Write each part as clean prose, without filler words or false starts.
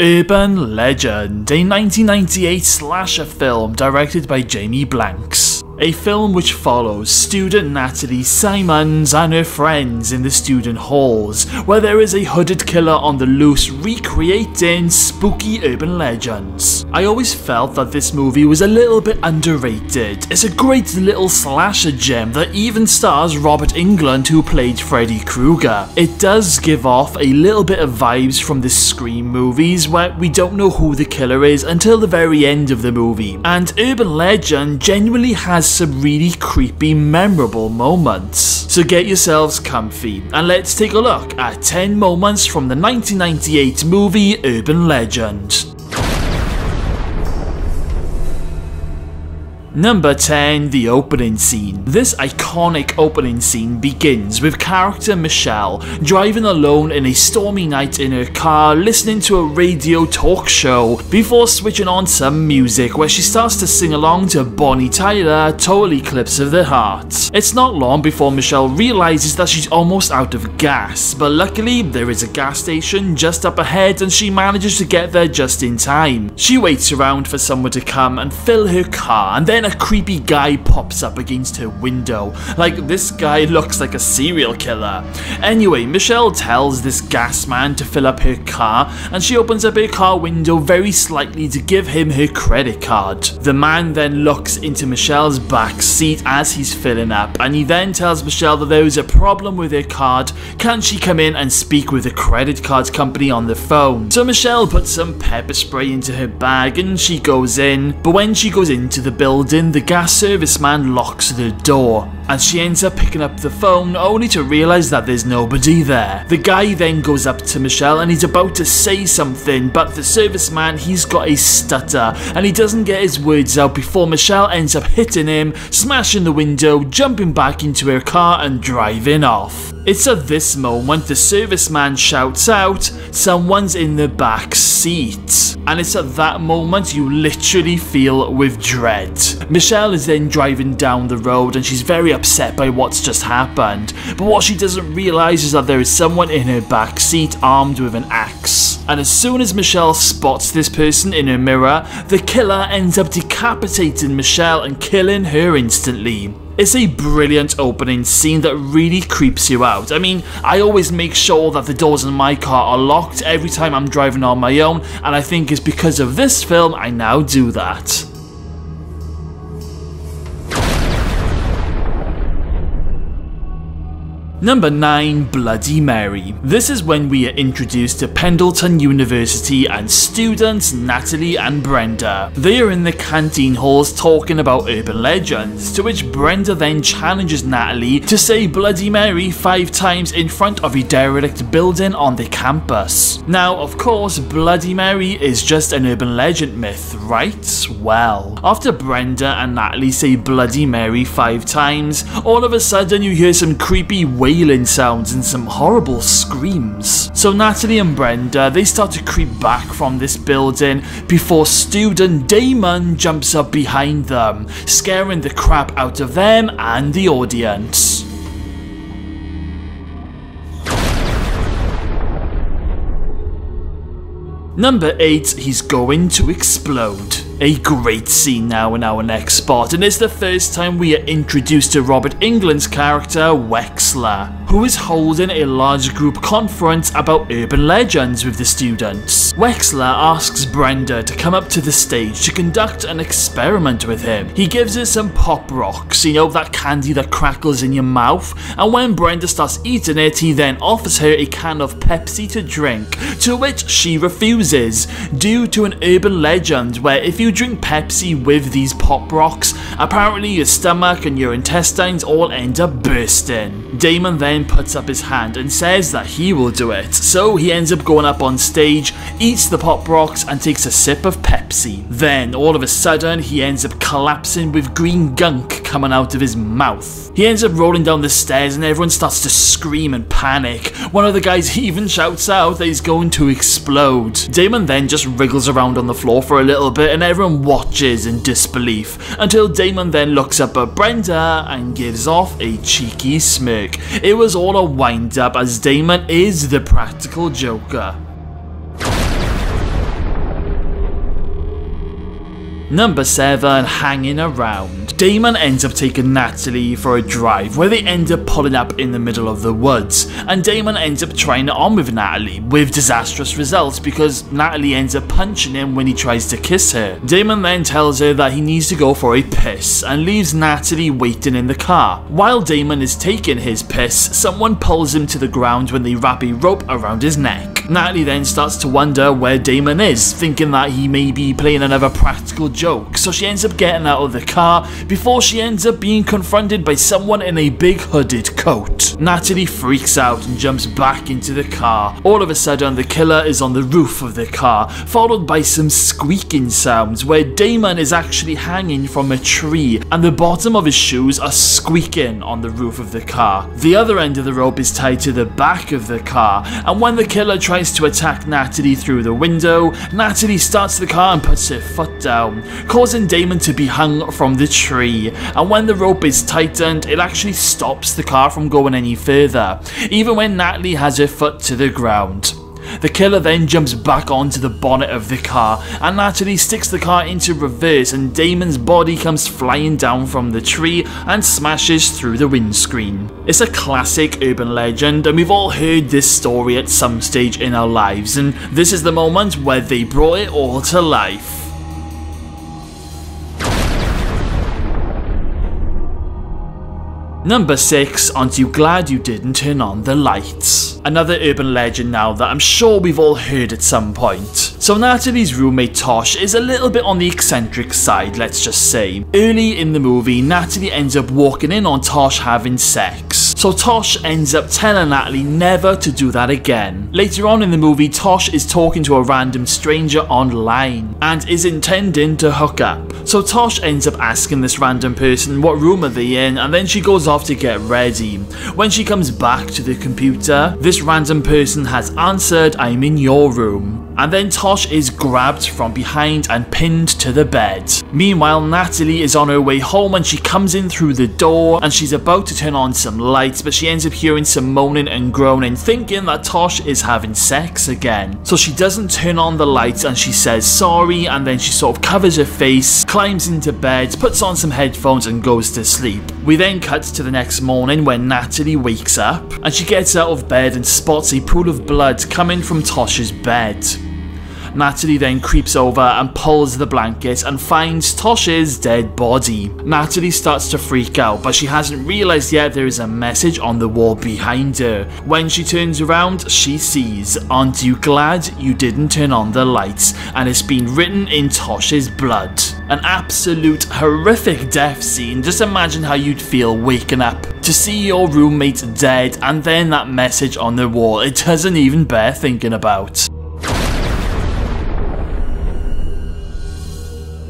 Urban Legend, a 1998 slasher film directed by Jamie Blanks. A film which follows student Natalie Simon and her friends in the student halls, where there is a hooded killer on the loose recreating spooky urban legends. I always felt that this movie was a little bit underrated. It's a great little slasher gem that even stars Robert Englund, who played Freddy Krueger. It does give off a little bit of vibes from the Scream movies, where we don't know who the killer is until the very end of the movie, and Urban Legend genuinely has some really creepy, memorable moments. So get yourselves comfy and let's take a look at 10 moments from the 1998 movie Urban Legend. Number 10. The opening scene. This iconic opening scene begins with character Michelle driving alone in a stormy night in her car, listening to a radio talk show before switching on some music where she starts to sing along to Bonnie Tyler, Total Eclipse of the Heart. It's not long before Michelle realizes that she's almost out of gas, but luckily there is a gas station just up ahead and she manages to get there just in time. She waits around for someone to come and fill her car, and then a creepy guy pops up against her window. Like, this guy looks like a serial killer. Anyway, Michelle tells this gas man to fill up her car, and she opens up her car window very slightly to give him her credit card. The man then looks into Michelle's back seat as he's filling up, and he then tells Michelle that there is a problem with her card. Can she come in and speak with the credit card company on the phone? So Michelle puts some pepper spray into her bag and she goes in, but when she goes into the building, the gas serviceman locks the door, and she ends up picking up the phone only to realise that there's nobody there. The guy then goes up to Michelle and he's about to say something, but the serviceman, he's got a stutter and he doesn't get his words out before Michelle ends up hitting him, smashing the window, jumping back into her car and driving off. It's at this moment the serviceman shouts out, "Someone's in the back seat." And it's at that moment you literally feel with dread. Michelle is then driving down the road and she's very upset by what's just happened, but what she doesn't realise is that there is someone in her back seat armed with an axe. And as soon as Michelle spots this person in her mirror, the killer ends up decapitating Michelle and killing her instantly. It's a brilliant opening scene that really creeps you out. I mean, I always make sure that the doors in my car are locked every time I'm driving on my own, and I think it's because of this film I now do that. Number 9. Bloody Mary. This is when we are introduced to Pendleton University and students Natalie and Brenda. They are in the canteen halls talking about urban legends, to which Brenda then challenges Natalie to say Bloody Mary 5 times in front of a derelict building on the campus. Now, of course, Bloody Mary is just an urban legend myth, right? Well, after Brenda and Natalie say Bloody Mary 5 times, all of a sudden you hear some creepy wailing sounds and some horrible screams. So Natalie and Brenda, they start to creep back from this building before student Damon jumps up behind them, scaring the crap out of them and the audience. Number 8. He's going to explode. A great scene now in our next spot, and it's the first time we are introduced to Robert Englund's character Wexler, who is holding a large group conference about urban legends with the students. Wexler asks Brenda to come up to the stage to conduct an experiment with him. He gives her some pop rocks, you know, that candy that crackles in your mouth, and when Brenda starts eating it, he then offers her a can of Pepsi to drink, to which she refuses, due to an urban legend where if you drink Pepsi with these pop rocks, apparently your stomach and your intestines all end up bursting. Damon then puts up his hand and says that he will do it, so he ends up going up on stage, eats the pop rocks and takes a sip of Pepsi. Then all of a sudden he ends up collapsing with green gunk coming out of his mouth. He ends up rolling down the stairs and everyone starts to scream and panic. One of the guys even shouts out that he's going to explode. Damon then just wriggles around on the floor for a little bit and everyone watches in disbelief, until Damon then looks up at Brenda and gives off a cheeky smirk. It was all a wind up, as Damon is the practical Joker. Number 7. Hanging around. Damon ends up taking Natalie for a drive where they end up pulling up in the middle of the woods, and Damon ends up trying it on with Natalie with disastrous results because Natalie ends up punching him when he tries to kiss her. Damon then tells her that he needs to go for a piss and leaves Natalie waiting in the car. While Damon is taking his piss, someone pulls him to the ground when they wrap a rope around his neck. Natalie then starts to wonder where Damon is, thinking that he may be playing another practical joke, so she ends up getting out of the car before she ends up being confronted by someone in a big hooded coat. Natalie freaks out and jumps back into the car. All of a sudden, the killer is on the roof of the car, followed by some squeaking sounds where Damon is actually hanging from a tree and the bottom of his shoes are squeaking on the roof of the car. The other end of the rope is tied to the back of the car, and when the killer tries to attack Natalie through the window, Natalie starts the car and puts her foot down, causing Damon to be hung from the tree, and when the rope is tightened, it actually stops the car from going any further, even when Natalie has her foot to the ground. The killer then jumps back onto the bonnet of the car, and Natalie sticks the car into reverse and Damon's body comes flying down from the tree and smashes through the windscreen. It's a classic urban legend, and we've all heard this story at some stage in our lives, and this is the moment where they brought it all to life. Number 6. Aren't you glad you didn't turn on the lights? Another urban legend now that I'm sure we've all heard at some point. So Natalie's roommate Tosh is a little bit on the eccentric side, let's just say. Early in the movie, Natalie ends up walking in on Tosh having sex. So Tosh ends up telling Natalie never to do that again. Later on in the movie, Tosh is talking to a random stranger online and is intending to hook up. So Tosh ends up asking this random person what room are they in, and then she goes off to get ready. When she comes back to the computer, this random person has answered, "I'm in your room." And then Tosh is grabbed from behind and pinned to the bed. Meanwhile, Natalie is on her way home and she comes in through the door and she's about to turn on some lights, but she ends up hearing some moaning and groaning, thinking that Tosh is having sex again. So she doesn't turn on the lights and she says sorry, and then she sort of covers her face, climbs into bed, puts on some headphones and goes to sleep. We then cut to the next morning when Natalie wakes up and she gets out of bed and spots a pool of blood coming from Tosh's bed. Natalie then creeps over and pulls the blanket and finds Tosh's dead body. Natalie starts to freak out, but she hasn't realised yet there is a message on the wall behind her. When she turns around, she sees, "Aren't you glad you didn't turn on the lights?" and it's been written in Tosh's blood. An absolute horrific death scene. Just imagine how you'd feel waking up to see your roommate dead and then that message on the wall. It doesn't even bear thinking about.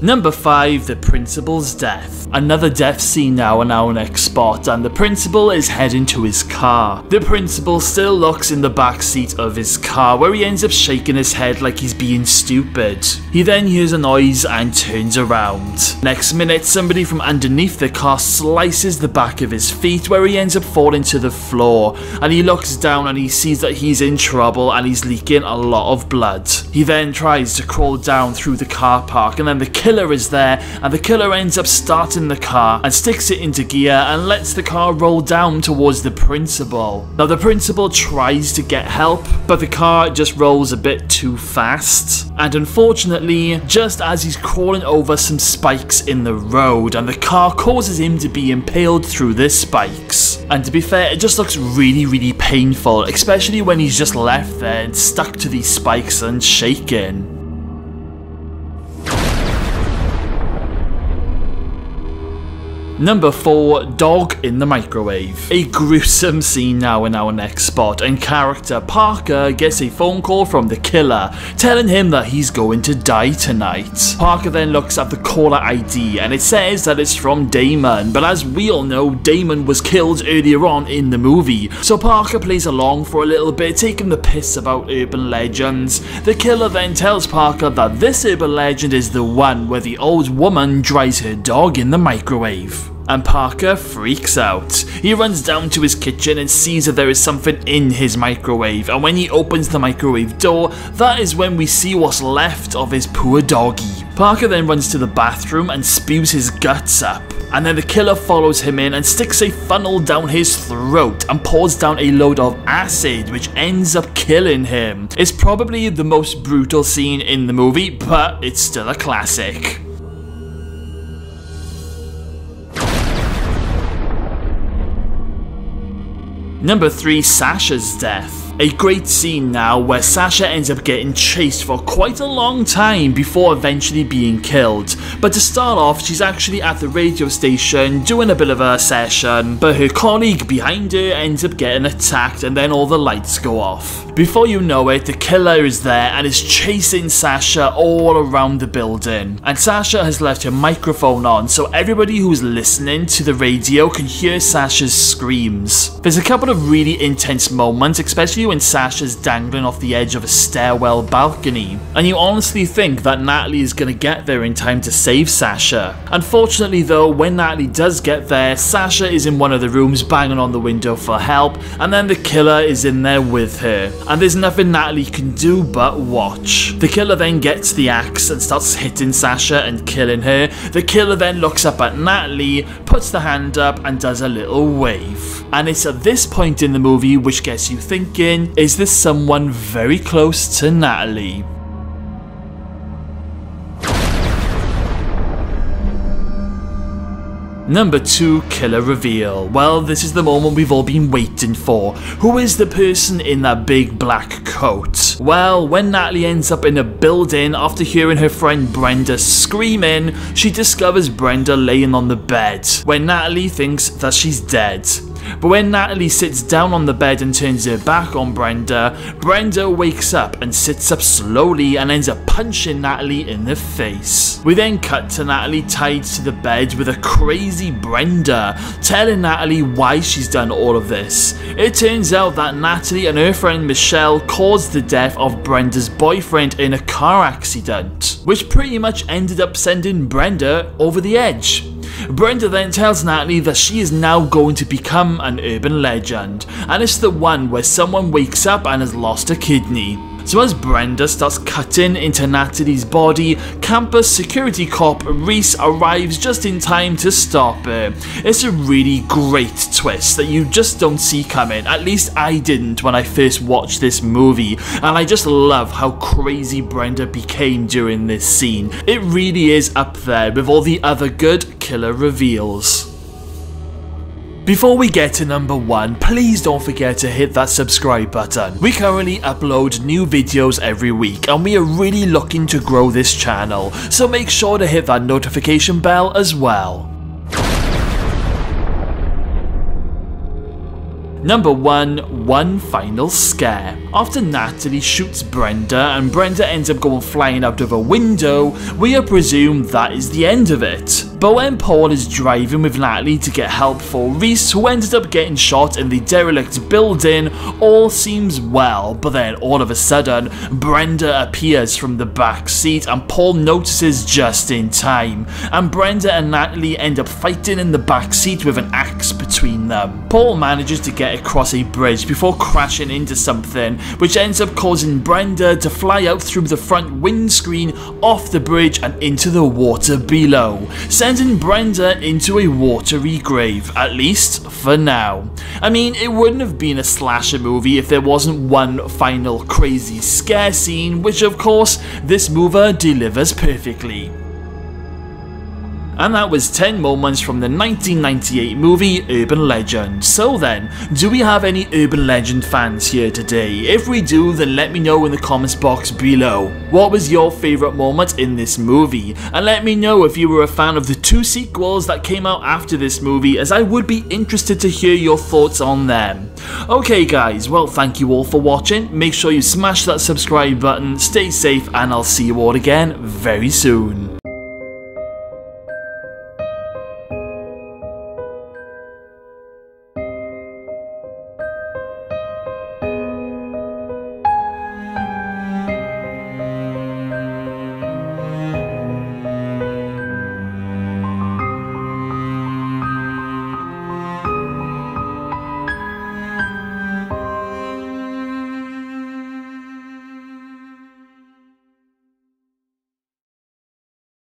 Number 5. The principal's death. Another death scene now in our next spot, and the principal is heading to his car. The principal still looks in the back seat of his car, where he ends up shaking his head like he's being stupid. He then hears a noise and turns around. Next minute, somebody from underneath the car slices the back of his feet, where he ends up falling to the floor, and he looks down and he sees that he's in trouble and he's leaking a lot of blood. He then tries to crawl down through the car park, and then the killer is there, and the killer ends up starting the car and sticks it into gear and lets the car roll down towards the principal. Now the principal tries to get help, but the car just rolls a bit too fast, and unfortunately, just as he's crawling over some spikes in the road, and the car causes him to be impaled through the spikes. And to be fair, it just looks really painful, especially when he's just left there and stuck to these spikes and shaking. Number 4. Dog in the microwave. A gruesome scene now in our next spot, and character Parker gets a phone call from the killer telling him that he's going to die tonight. Parker then looks at the caller ID and it says that it's from Damon, but as we all know, Damon was killed earlier on in the movie, so Parker plays along for a little bit, taking the piss about urban legends. The killer then tells Parker that this urban legend is the one where the old woman dries her dog in the microwave. and Parker freaks out. He runs down to his kitchen and sees that there is something in his microwave, and when he opens the microwave door, that is when we see what's left of his poor doggy. Parker then runs to the bathroom and spews his guts up, and then the killer follows him in and sticks a funnel down his throat and pours down a load of acid, which ends up killing him. It's probably the most brutal scene in the movie, but it's still a classic. Number 3, Sasha's death. A great scene now where Sasha ends up getting chased for quite a long time before eventually being killed. But to start off, she's actually at the radio station doing a bit of a session, but her colleague behind her ends up getting attacked and then all the lights go off. Before you know it, the killer is there and is chasing Sasha all around the building. And Sasha has left her microphone on so everybody who's listening to the radio can hear Sasha's screams. There's a couple of really intense moments, especially when Sasha's dangling off the edge of a stairwell balcony, and you honestly think that Natalie is going to get there in time to save Sasha. Unfortunately though, when Natalie does get there, Sasha is in one of the rooms banging on the window for help, and then the killer is in there with her, and there's nothing Natalie can do but watch. The killer then gets the axe and starts hitting Sasha and killing her. The killer then looks up at Natalie, puts the hand up and does a little wave. And it's at this point in the movie which gets you thinking, is this someone very close to Natalie? Number 2, killer reveal. Well, this is the moment we've all been waiting for. Who is the person in that big black coat? Well, when Natalie ends up in a building after hearing her friend Brenda screaming, she discovers Brenda laying on the bed, when Natalie thinks that she's dead. But when Natalie sits down on the bed and turns her back on Brenda, Brenda wakes up and sits up slowly and ends up punching Natalie in the face. We then cut to Natalie tied to the bed with a crazy Brenda, telling Natalie why she's done all of this. It turns out that Natalie and her friend Michelle caused the death of Brenda's boyfriend in a car accident, which pretty much ended up sending Brenda over the edge. Brenda then tells Natalie that she is now going to become an urban legend, and it's the one where someone wakes up and has lost a kidney. So as Brenda starts cutting into Natalie's body, campus security cop Reese arrives just in time to stop her. It's a really great twist that you just don't see coming, at least I didn't when I first watched this movie, and I just love how crazy Brenda became during this scene. It really is up there with all the other good killer reveals. Before we get to number 1, please don't forget to hit that subscribe button. We currently upload new videos every week and we are really looking to grow this channel, so make sure to hit that notification bell as well. Number 1, one final scare. After Natalie shoots Brenda and Brenda ends up going flying out of a window, we are presumed that is the end of it. But when Paul is driving with Natalie to get help for Reese, who ended up getting shot in the derelict building, all seems well, but then all of a sudden, Brenda appears from the back seat and Paul notices just in time, and Brenda and Natalie end up fighting in the back seat with an axe between them. Paul manages to get across a bridge before crashing into something, which ends up causing Brenda to fly out through the front windscreen, off the bridge and into the water below, sending Brenda into a watery grave, at least for now. I mean, it wouldn't have been a slasher movie if there wasn't one final crazy scare scene, which of course this movie delivers perfectly. And that was 10 moments from the 1998 movie Urban Legend. So then, do we have any Urban Legend fans here today? If we do, then let me know in the comments box below. What was your favourite moment in this movie? And let me know if you were a fan of the 2 sequels that came out after this movie, as I would be interested to hear your thoughts on them. Okay guys, well thank you all for watching. Make sure you smash that subscribe button, stay safe, and I'll see you all again very soon.